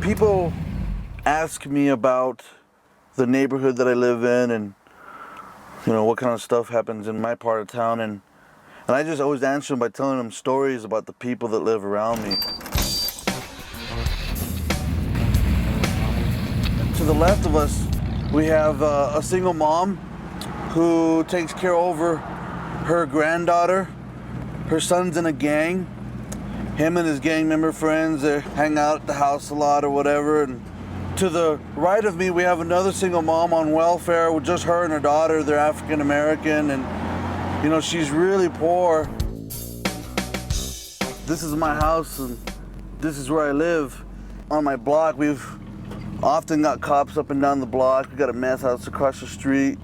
People ask me about the neighborhood that I live in and what kind of stuff happens in my part of town, and I just always answer them by telling them stories about the people that live around me. To the left of us, we have a single mom who takes care over her granddaughter. Her son's in a gang. Him and his gang member friends, they hang out at the house a lot or whatever. And to the right of me, we have another single mom on welfare with just her and her daughter. They're African American, and she's really poor. This is my house, and this is where I live. On my block, we've often got cops up and down the block. We got a meth house across the street.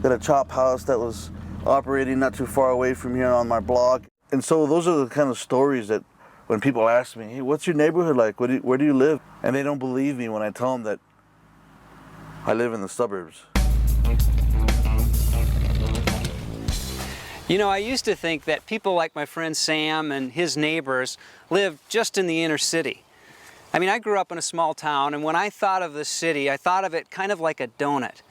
Got a chop house that was operating not too far away from here on my block. And so those are the kind of stories that when people ask me, hey, what's your neighborhood like? Where do you live? And they don't believe me when I tell them that I live in the suburbs. I used to think that people like my friend Sam and his neighbors lived just in the inner city. I mean, I grew up in a small town, and when I thought of the city, I thought of it kind of like a donut.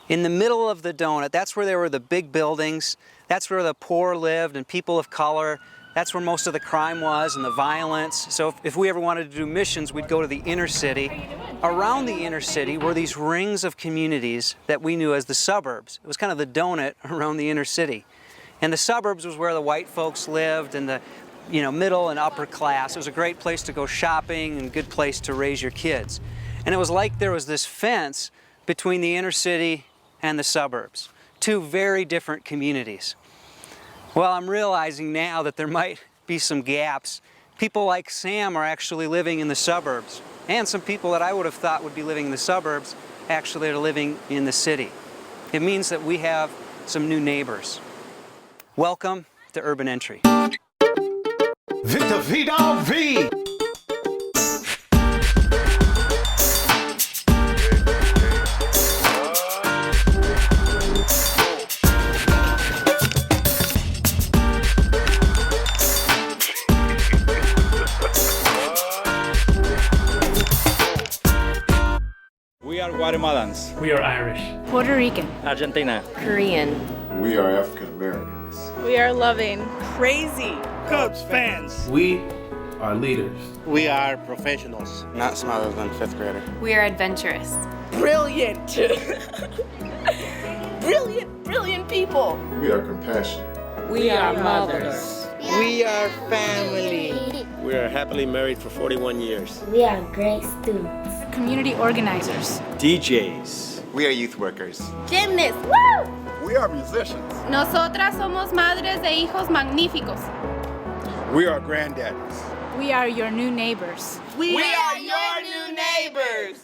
In the middle of the donut, that's where there were the big buildings, that's where the poor lived and people of color, that's where most of the crime was and the violence. So if we ever wanted to do missions, we'd go to the inner city. Around the inner city were these rings of communities that we knew as the suburbs. It was kind of the donut around the inner city. And the suburbs was where the white folks lived and the middle and upper class. It was a great place to go shopping and a good place to raise your kids. And it was like there was this fence between the inner city and the suburbs. Two very different communities. Well, I'm realizing now that there might be some gaps. People like Sam are actually living in the suburbs, and some people that I would have thought would be living in the suburbs actually are living in the city. It means that we have some new neighbors. Welcome to Urban Entry. Victor Vidal V. We are Guatemalans. We are Irish. Puerto Rican. Argentina. Korean. We are African Americans. We are loving. Crazy. Cubs fans. We are leaders. We are professionals. Not smarter than fifth grader. We are adventurous. Brilliant. Brilliant people. We are compassionate. We are mothers. We are family. We are happily married for 41 years. We are great students. Community organizers. DJs. We are youth workers. Gymnasts. Woo! We are musicians. Nosotras somos madres de hijos magníficos. We are granddaddies. We are your new neighbors. We are your new neighbors.